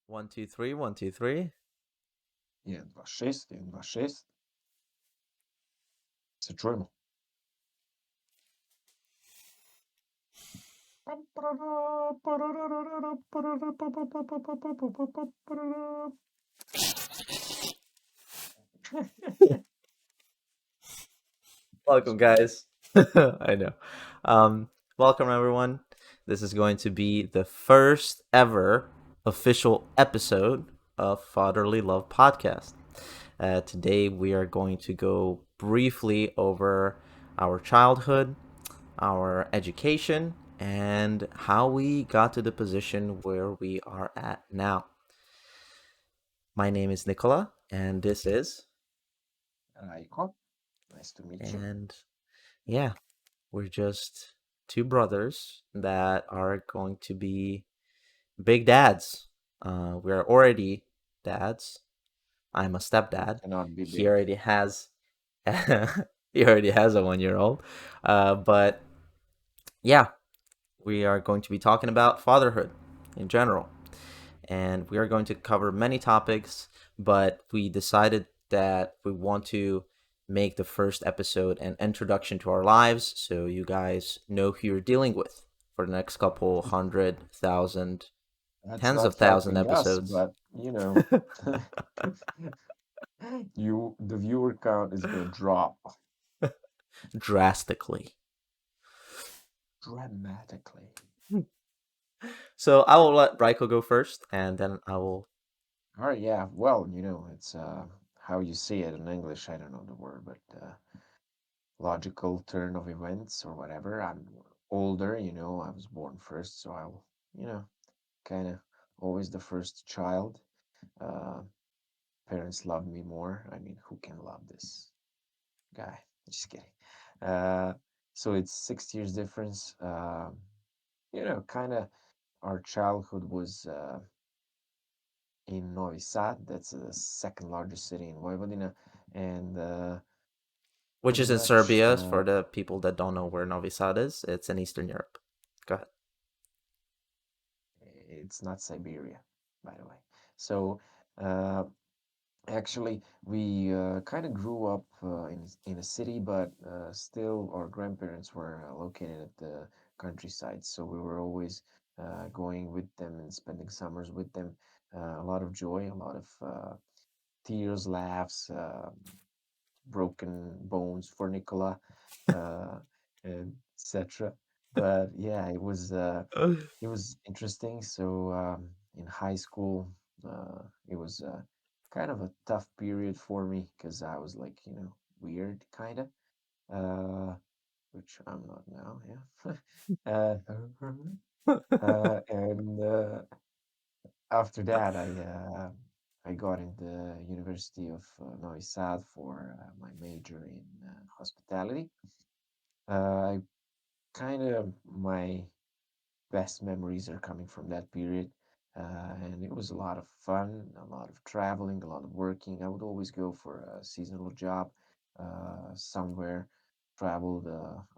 One, two, three, one, two, three. 1, 2, 6, 1, 2, 6. Се чуємо. Welcome, guys. I know. Welcome, everyone. This is going to be the first ever official episode of Fatherly Love Podcast. Today, we are going to go briefly over our childhood, our education, and how we got to the position where we are at now. My name is Nikola, and this is. Rajko, nice to meet you. And yeah, we're just two brothers that are going to be big dads. We're already dads. I'm a stepdad. Cannot be He big. already has he already has a 1 year old. But yeah, we are going to be talking about fatherhood in general. And we are going to cover many topics, but we decided that we want to make the first episode an introduction to our lives so you guys know who you're dealing with for the next couple hundred thousand, That's tens not of thousand helping us, episodes. but the viewer count is gonna drop Drastically. dramatically. So I will let Raiko go first, and then I will. All right, yeah. Well, it's how you say it in English. I don't know the word, but logical turn of events or whatever. I'm older, I was born first, so I'll, kind of always the first child. Uh, Parents love me more. I mean, who can love this guy? Just kidding. Uh, so it's 6 years difference. Kind of our childhood was in Novi Sad. That's the second largest city in Vojvodina, and Which pretty is in much Serbia, for the people that don't know where Novi Sad is. It's in Eastern Europe. Go ahead. it's not Siberia, by the way. So uh, actually, we kind of grew up in a city, but still our grandparents were located at the countryside. So we were always going with them and spending summers with them. A lot of joy, a lot of tears, laughs, broken bones for Nikola, and etc. But yeah, it was interesting. So in high school, it was kind of a tough period for me because I was like, weird kind of, which I'm not now. Yeah. And after that, I got in the University of Novi Sad for my major in hospitality. I kind of my best memories are coming from that period. And it was a lot of fun, a lot of traveling, a lot of working. I would always go for a seasonal job somewhere, traveled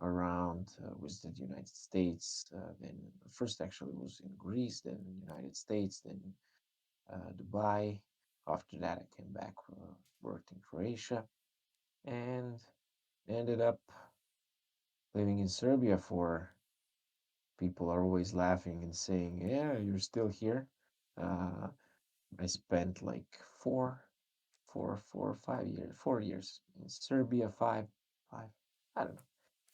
around, visited the United States. Then first actually was in Greece, then United States, then Dubai. After that, I came back, worked in Croatia, and ended up living in Serbia for people are always laughing and saying, "Yeah, you're still here." Uh, I spent like 5 years, 4 years in Serbia, five, I don't know.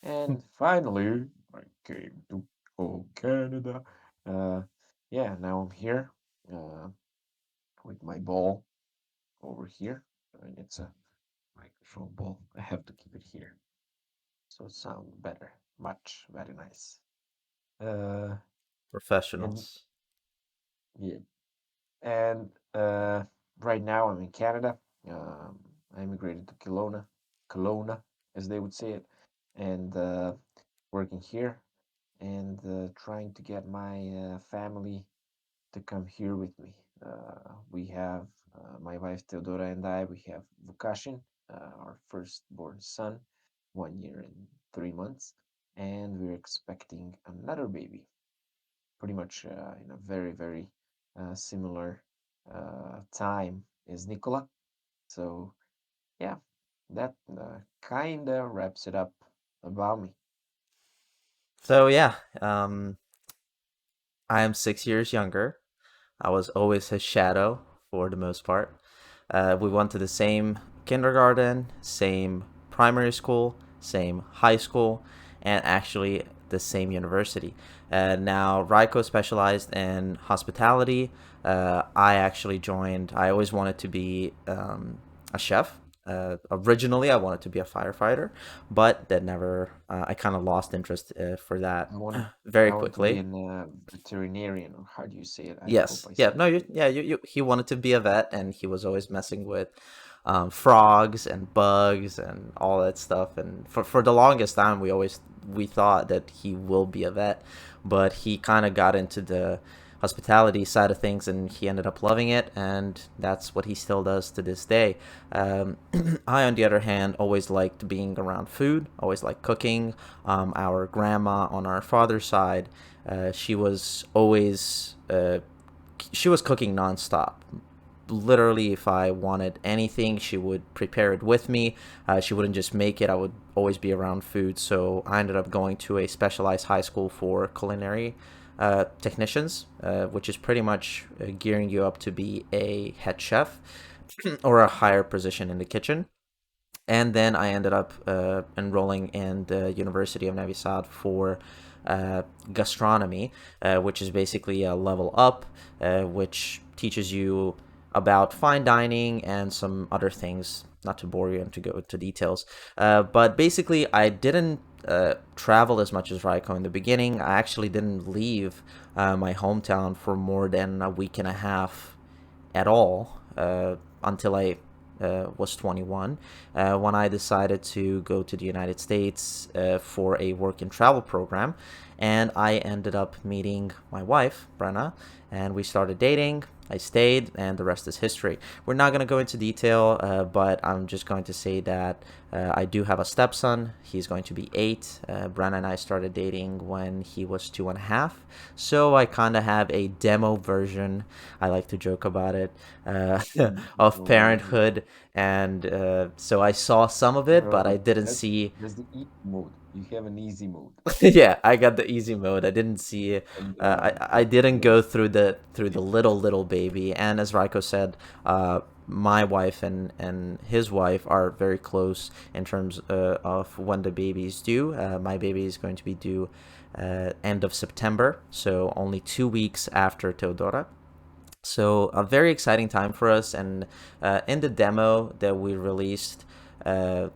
And finally, I came to Canada. Uh, yeah, now I'm here uh, with my ball over here, and it's a microphone ball. I have to keep it here so it sounds better, much very nice. Uh, and Professionals. yeah, and right now I'm in Canada. Um, I immigrated to Kelowna, as they would say it, and working here and trying to get my family to come here with me. We have my wife Theodora and I. We have Vukashin, our firstborn son, 1 year and 3 months, and we're expecting another baby. Pretty much in a very very similar time is Nikola. So yeah, that kind of wraps it up about me. So yeah, I am 6 years younger. I was always his shadow for the most part. We went to the same kindergarten, same primary school, same high school, and actually the same university. Now, Raiko specialized in hospitality. I actually joined, I always wanted to be a chef. Originally, I wanted to be a firefighter, but that never, I kind of lost interest for that I want very I want to be quickly. an veterinarian, or how do you say it? I hope Yes. I Yeah. said No. it You. good. Yeah. He wanted to be a vet, and he was always messing with frogs and bugs and all that stuff. And for the longest time, we thought that he will be a vet, but he kind of got into the hospitality side of things, and he ended up loving it, and that's what he still does to this day. Um, I, on the other hand, always liked being around food. Always liked cooking. Our grandma on our father's side, she was always she was cooking nonstop. Literally, if I wanted anything, she would prepare it with me. She wouldn't just make it. I would always be around food. So I ended up going to a specialized high school for culinary technicians, which is pretty much gearing you up to be a head chef or a higher position in the kitchen. And then I ended up enrolling in the University of Novi Sad for gastronomy, which is basically a level up, which teaches you about fine dining and some other things. Not to bore you and to go into details, but basically, I didn't travel as much as Raiko in the beginning. I actually didn't leave my hometown for more than a week and a half at all until I was 21 when I decided to go to the United States for a work and travel program. And I ended up meeting my wife, Brenna, and we started dating. I stayed, and the rest is history. We're not going to go into detail, but I'm just going to say that I do have a stepson. He's going to be 8. Brenna and I started dating when he was 2.5. So I kind of have a demo version, I like to joke about it, of Oh, parenthood. And so I saw some of it, but I didn't that's see. that's the easy mode. You have an easy mode, Yeah, I got the easy mode. I didn't see. and I didn't go through the little baby. And as Raiko said, my wife and his wife are very close in terms of when the baby is due. My baby is going to be due end of September, so only 2 weeks after Teodora. So a very exciting time for us. And in the demo that we released,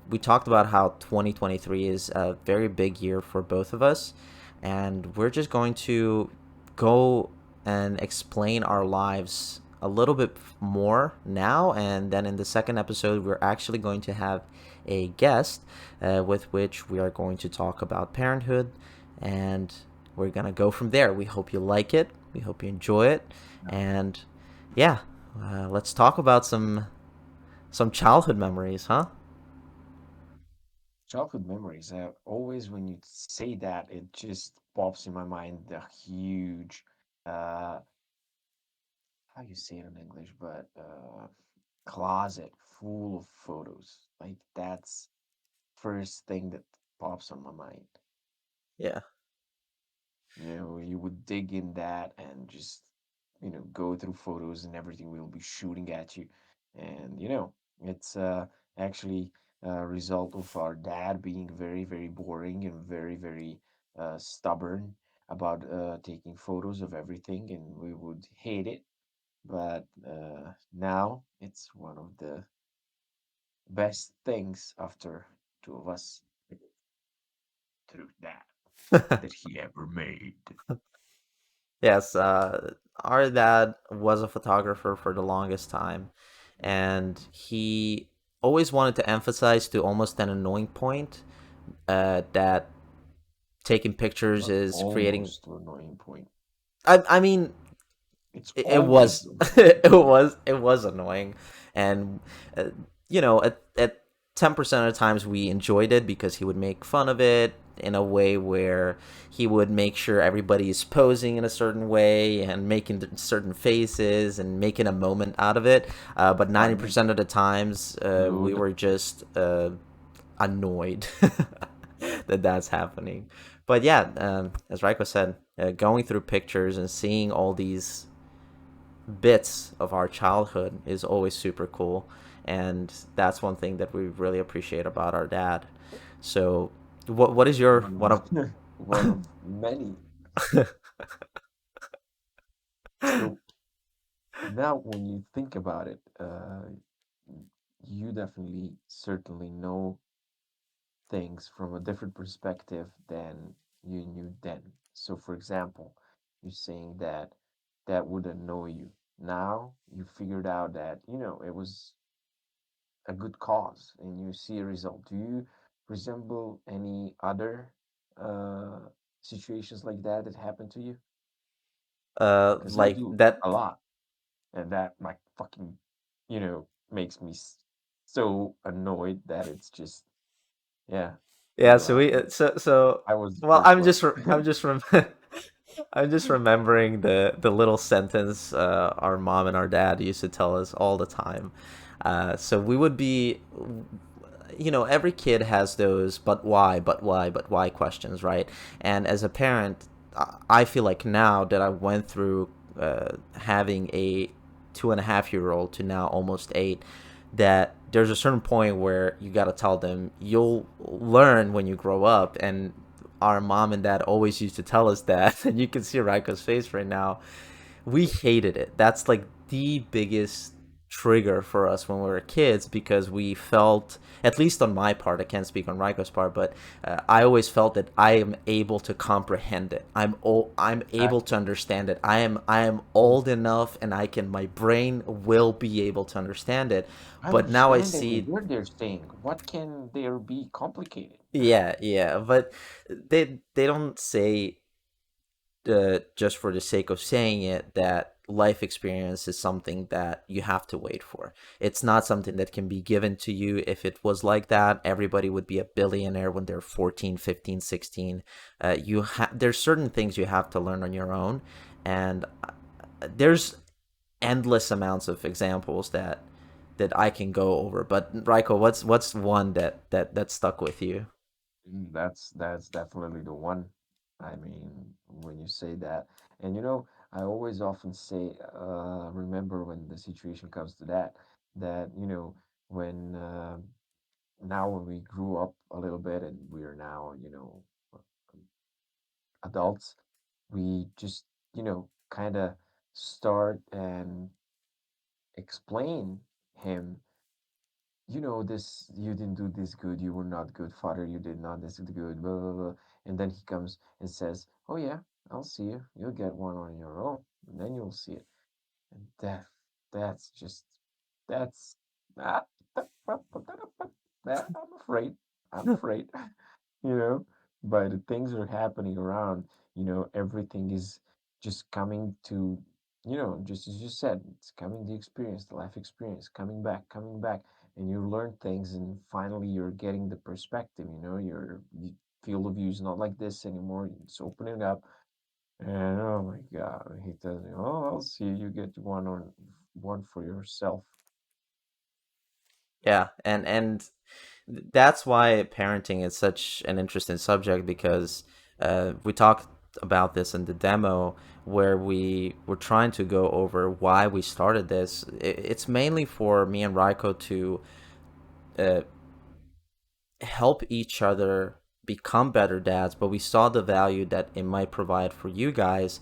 we talked about how 2023 is a very big year for both of us, and we're just going to go and explain our lives a little bit more now. And then in the second episode, we're actually going to have a guest with which we are going to talk about parenthood, and we're gonna go from there. We hope you like it. We hope you enjoy it, and yeah, let's talk about some childhood memories, huh? childhood memories. Always when you say that, it just pops in my mind the huge, uh, how you say it in English, but closet full of photos. Like that's first thing that pops on my mind. Yeah. You know, you would dig in that and just, go through photos and everything will be shooting at you. And, it's actually a result of our dad being very, very boring and very, very stubborn about taking photos of everything, and we would hate it. But now it's one of the best things after two of us through that he ever made. Yes, our dad was a photographer for the longest time, and he always wanted to emphasize to almost an annoying point that taking pictures Not is creating. almost to annoying point. I mean, It's it always was annoying. it was annoying, and at 10% of the times we enjoyed it because he would make fun of it. in a way where he would make sure everybody is posing in a certain way and making certain faces and making a moment out of it. But Funny, 90% of the times, we rude. were just annoyed that that's happening. But yeah, as Raiko said, going through pictures and seeing all these bits of our childhood is always super cool, and that's one thing that we really appreciate about our dad. So, what is your One one of of one of many. So now, when you think about it, you definitely certainly know things from a different perspective than you knew then. So, for example, you're saying that that would annoy you. Now you figured out that, it was a good cause and you see a result. Do you resemble any other uh, situations like that that happened to you? Because I like do that? a lot, and that like fucking, makes me so annoyed that it's just, yeah. Yeah, You, so we so I was the well, first one. I'm just remembering the little sentence our mom and our dad used to tell us all the time. So we would be, every kid has those but why questions, right? And as a parent, I feel like now that I went through having a 2.5-year old to now almost 8, that there's a certain point where you got to tell them you'll learn when you grow up. And our mom and dad always used to tell us that, and you can see Raiko's face right now. We hated it. That's like the biggest trigger for us when we were kids, because we felt, at least on my part, I can't speak on Raiko's part, but I always felt that I am able to comprehend it. I'm able to Exactly. understand it. I am Mm. old enough, and my brain will be able to understand it. I But now I understand every see, word they're saying. What can there be complicated? yeah, yeah, but they don't say, just for the sake of saying it, that life experience is something that you have to wait for. It's not something that can be given to you. If it was like that, everybody would be a billionaire when they're 14, 15, 16. There's certain things you have to learn on your own, and there's endless amounts of examples that I can go over. But Raiko, what's one that stuck with you? That's definitely the one. I mean, when you say that, and I always often say, remember when the situation comes to that, that when now when we grew up a little bit and we are now adults, we just kind of start and explain him, this, you didn't do this good, you were not good father, you did not this good, blah blah blah. And then he comes and says, oh yeah, I'll see you, you'll get one on your own, and then you'll see it. And that's just, that's ah, I'm afraid, I'm afraid. you know, but the things are happening around, everything is just coming to, just as you said, it's coming, the experience, the life experience, coming back, and you learn things, and finally you're getting the perspective, your field of view is not like this anymore, it's opening up, and oh my God, he tells me, oh, I'll see you get one for yourself. Yeah, and that's why parenting is such an interesting subject, because we talked about this in the demo, where we were trying to go over why we started this. It's mainly for me and Raiko to uh, help each other become better dads, but we saw the value that it might provide for you guys.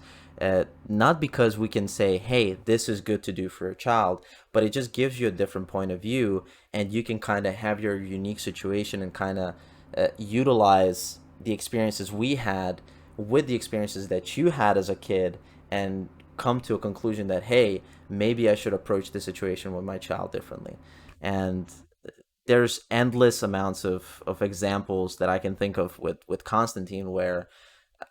Not because we can say, hey, this is good to do for a child, but it just gives you a different point of view, and you can kind of have your unique situation and kind of utilize the experiences we had with the experiences that you had as a kid, and come to a conclusion that, hey, maybe I should approach the situation with my child differently. And there's endless amounts of examples that I can think of with Constantine, where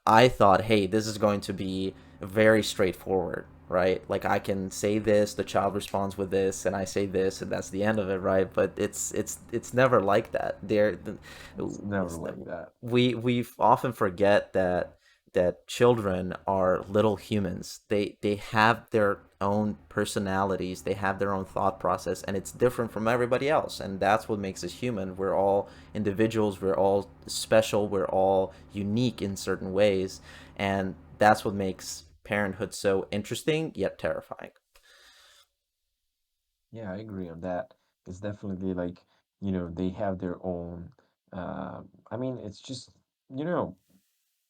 I thought, hey, this is going to be very straightforward, right? Like I can say this, the child responds with this, and I say this, and that's the end of it, right? But it's never like that. It's never like that. We often forget that children are little humans. They have their own personalities, they have their own thought process, and it's different from everybody else. And that's what makes us human. We're all individuals, we're all special, we're all unique in certain ways, and that's what makes parenthood so interesting yet terrifying. Yeah, I agree on that. It's definitely like, they have their own, uh, I mean, it's just, you know,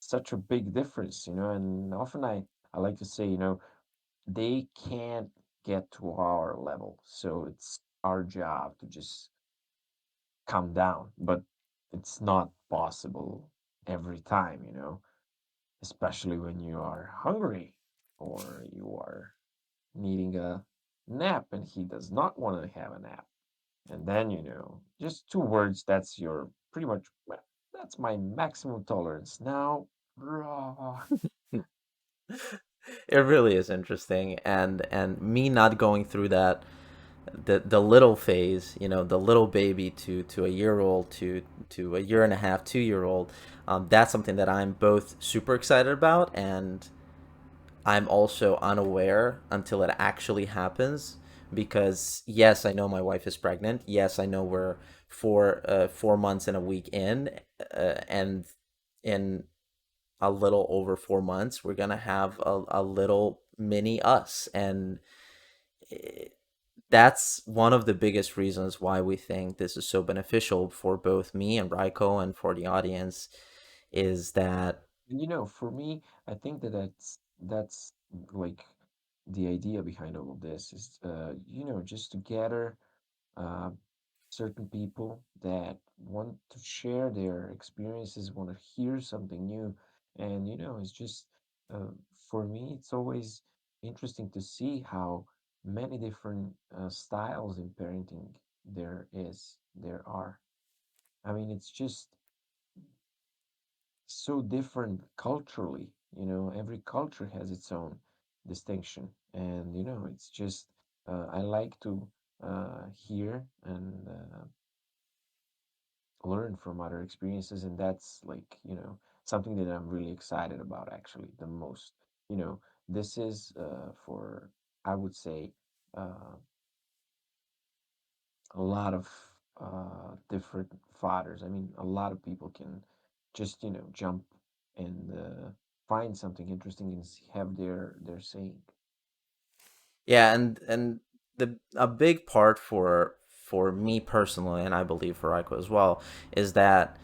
such a big difference, and often I like to say, they can't get to our level. So it's our job to just calm down, but it's not possible every time, especially when you are hungry or you are needing a nap and he does not want to have a nap. And then, just two words, that's your pretty much, well, that's my maximum tolerance. Now, rah. It really is interesting, and me not going through that, the little phase, the little baby to a year old to a year and a half, 2 year old. That's something that I'm both super excited about, and I'm also unaware until it actually happens. Because yes, I know my wife is pregnant. Yes, I know we're 4 months and a week in, and in a little over 4 months, we're gonna have a little mini us, and eh, that's one of the biggest reasons why we think this is so beneficial for both me and Raiko and for the audience, is that And for me, I think that's like the idea behind all of this is, just to gather uh, certain people that want to share their experiences, want to hear something new. And, it's just, for me, it's always interesting to see how many different styles in parenting there are. I mean, it's just so different culturally. Every culture has its own distinction. And, it's just, I like to hear and learn from other experiences, and that's like, something that I'm really excited about actually the most. You know, this is for, I would say, uh, a lot of different fathers. I mean, a lot of people can just, jump and find something interesting and have their saying. yeah, and the a big part for me personally, and I believe for Raiko as well, is that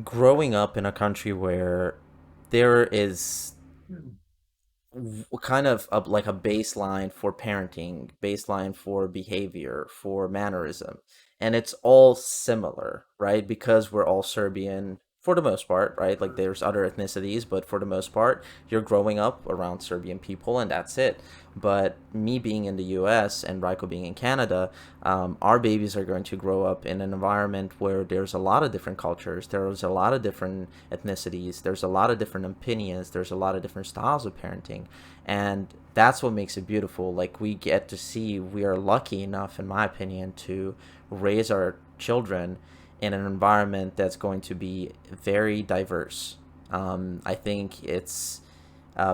growing up in a country where there is Mm. kind of like a baseline for parenting, baseline for behavior, for mannerism, and it's all similar, right? Because we're all Serbian for the most part, right? Like there's other ethnicities, but for the most part, you're growing up around Serbian people, and that's it. But me being in the U.S. and Raiko being in Canada, our babies are going to grow up in an environment where there's a lot of different cultures, there's a lot of different ethnicities, there's a lot of different opinions, there's a lot of different styles of parenting, and that's what makes it beautiful. Like we get to see, we are lucky enough, in my opinion, to raise our children in an environment that's going to be very diverse. I think it's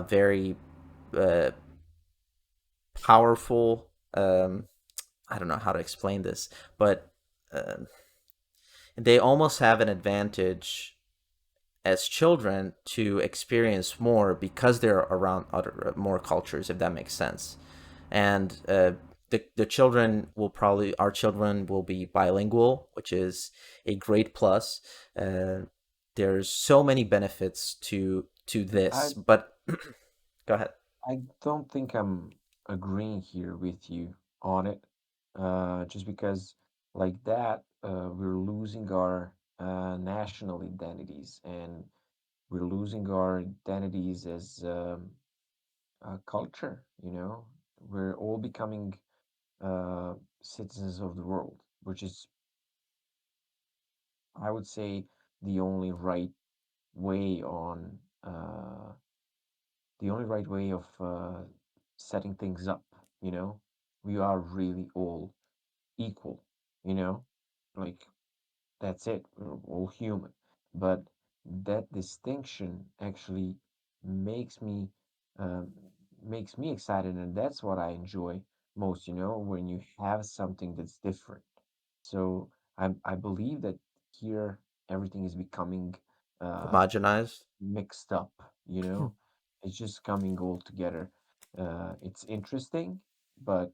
very uh, powerful. I don't know how to explain this, but uh, they almost have an advantage as children to experience more because they're around other more cultures, if that makes sense. And the children will probably our children will be bilingual, which is a great plus. Uh, there's so many benefits to I this, but go ahead. I don't think I'm agreeing here with you on it, just because like that, we're losing our national identities, and we're losing our identities as a culture, We're all becoming uh, citizens of the world, which is, I would say, the only right way on the only right way of setting things up, you know? We are really all equal, you know? Like that's it. We're all human. But that distinction actually makes me um, makes me excited, and that's what I enjoy most, you know, when you have something that's different. So I believe that here everything is becoming uh, Homogenized. mixed up, you know. It's just coming all together. It's interesting, but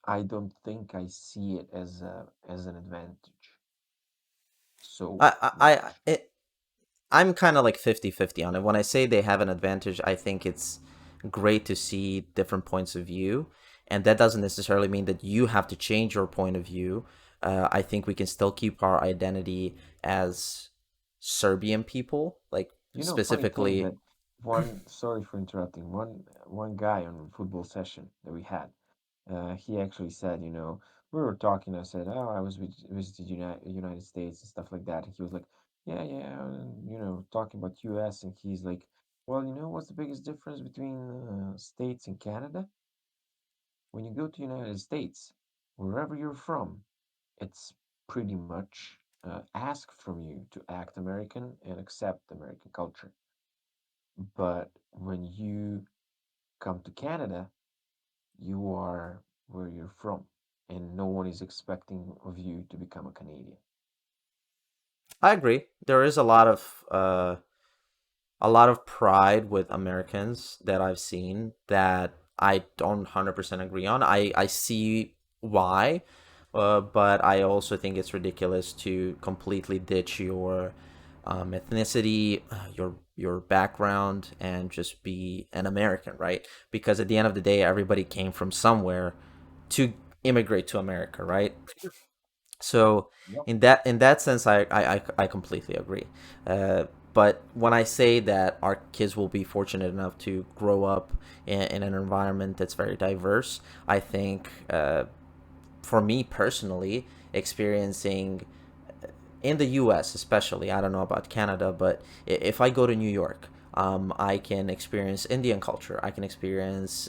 I don't think I see it as an advantage so I much. I'm kind of like 50-50 on it. When I say they have an advantage, I think it's great to see different points of view. And that doesn't necessarily mean that you have to change your point of view. I think we can still keep our identity as Serbian people, like You know, funny thing specifically. that one, sorry for interrupting, one guy on a football session that we had, he actually said, you know, we were talking. I said, oh, I was visited United States and stuff like that. And he was like, yeah, yeah, and, you know, talking about U.S. And he's like, well, you know, what's the biggest difference between States and Canada? When you go to United States, wherever you're from, it's pretty much asked from you to act American and accept American culture. But when you come to Canada, you are where you're from, and no one is expecting of you to become a Canadian. I agree. There is a lot of pride with Americans that I've seen that I don't 100% agree on. I see why, but I also think it's ridiculous to completely ditch your ethnicity, your background, and just be an American, right? Because at the end of the day, everybody came from somewhere to immigrate to America, right? So Yep. in that sense, I completely agree. Uh, but when I say that our kids will be fortunate enough to grow up in an environment that's very diverse, I think for me personally, experiencing in the U.S. especially, I don't know about Canada, but if I go to New York, I can experience Indian culture. I can experience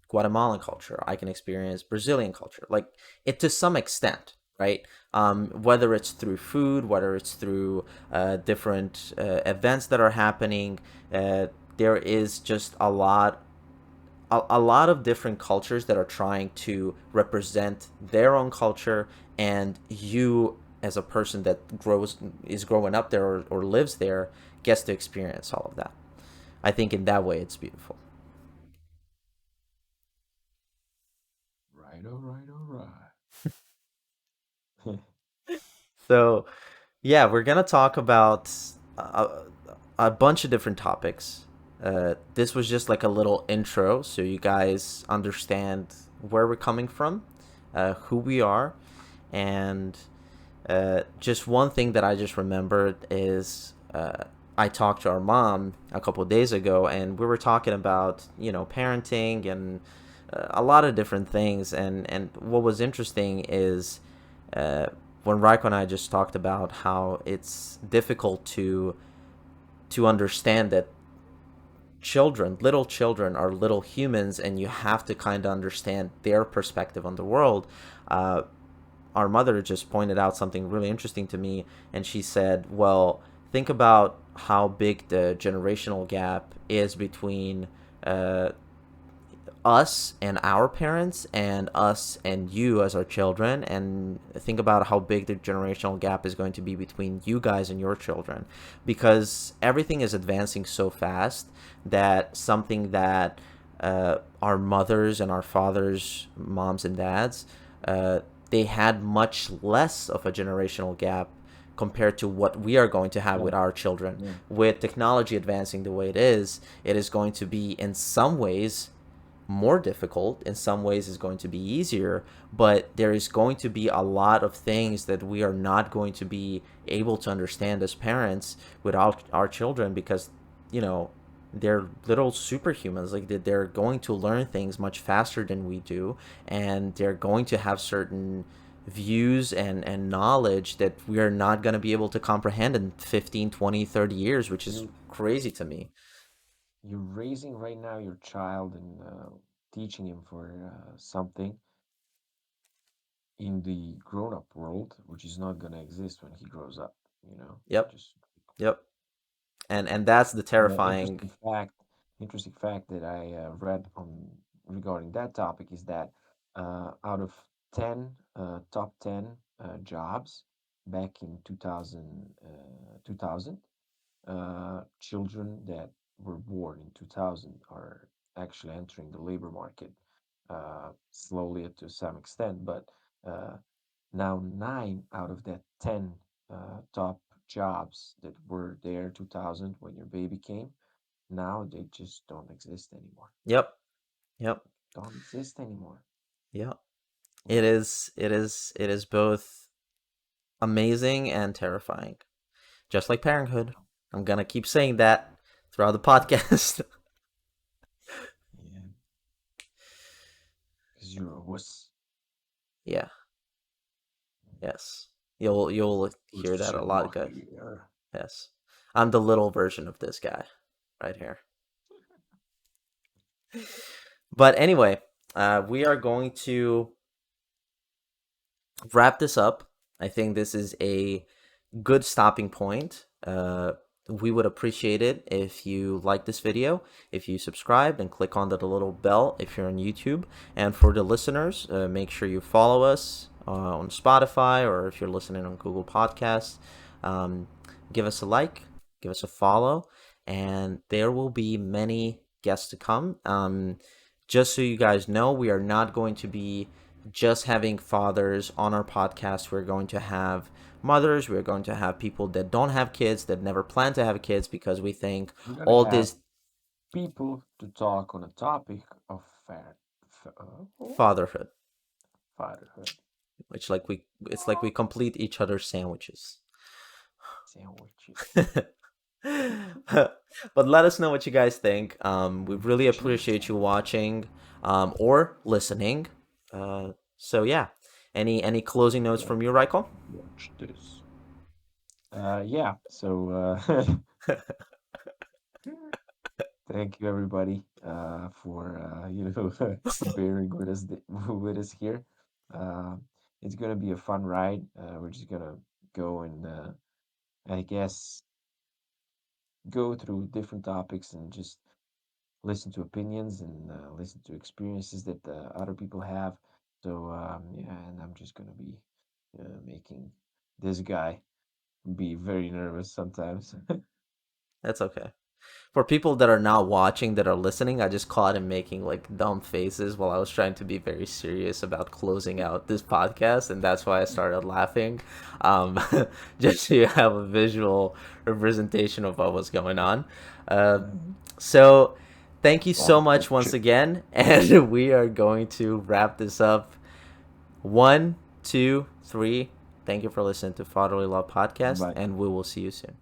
Guatemalan culture. I can experience Brazilian culture. Like it to some extent, right? Whether it's through food, whether it's through different events that are happening, there is just a lot of different cultures that are trying to represent their own culture, and you as a person that growing up there or lives there gets to experience all of that. I think in that way it's beautiful. Right, all right, all right. So yeah, we're gonna talk about a bunch of different topics. This was just like a little intro so you guys understand where we're coming from, who we are, and just one thing that I just remembered is I talked to our mom a couple of days ago, and we were talking about parenting and a lot of different things. And what was interesting is uh, when Raiko and I just talked about how it's difficult to understand that little children, are little humans, and you have to kind of understand their perspective on the world. Uh, our mother just pointed out something really interesting to me, and she said, well, think about how big the generational gap is between uh, us and our parents and us and you as our children, and think about how big the generational gap is going to be between you guys and your children, because everything is advancing so fast that something that our mothers and our fathers, moms and dads, uh, they had much less of a generational gap compared to what we are going to have Yeah, with our children. yeah. With technology advancing the way it is going to be in some ways more difficult, in some ways is going to be easier, but there is going to be a lot of things that we are not going to be able to understand as parents without our children, because you know they're little superhumans. Like they're going to learn things much faster than we do, and they're going to have certain views and knowledge that we are not going to be able to comprehend in 15, 20, 30 years, which is You crazy to me. you're raising right now your child and teaching him for something in the grown-up world, which is not gonna exist when he grows up, you know? Yep. Just Yep. And that's the and an terrifying. interesting fact that I read on regarding that topic is that out of 10 top 10 jobs back in 2000, children that were born in 2000 are actually entering the labor market slowly to some extent, but uh, now 9 out of that 10 top jobs that were there 2000 when your baby came, now they just don't exist anymore. Yep. Yep. Don't exist anymore. Yep. You It know, is. It is. It is both amazing and terrifying, just like parenthood. I'm gonna keep saying that throughout the podcast. yeah, because you're a wuss. Yeah. Yes. You'll hear that a lot, guys. Here. Yes. I'm the little version of this guy right here. But anyway, we are going to wrap this up. I think this is a good stopping point. We would appreciate it if you like this video, if you subscribe and click on the little bell if you're on YouTube. And for the listeners, make sure you follow us on Spotify, or if you're listening on Google Podcasts, um, give us a like, give us a follow, and there will be many guests to come. Just so you guys know, we are not going to be just having fathers on our podcast. We're going to have mothers. We're going to have people that don't have kids, that never plan to have kids, because we think We're gonna all have this people to talk on a topic of what? fatherhood, Fatherhood which like we it's like we complete each other's sandwiches. sandwiches. But let us know what you guys think. We really Cheese appreciate you sandwiches. watching, or listening. So yeah, any closing notes Yeah, from you, Raiko? watch this. Yeah. So thank you everybody for bearing with us with us here. Uh, it's gonna be a fun ride. We're just gonna go and I guess go through different topics and just listen to opinions and listen to experiences that other people have. So yeah, and I'm just gonna be making this guy be very nervous sometimes. That's okay. For people that are not watching, that are listening, I just caught him making like dumb faces while I was trying to be very serious about closing out this podcast, and that's why I started laughing. Um, just so you have a visual representation of what was going on. Uh, Mhm. so, thank you so Stop much that once shit. again, and we are going to wrap this up. One, two, three. Thank you for listening to Fatherly Love Podcast, Bye. and we will see you soon.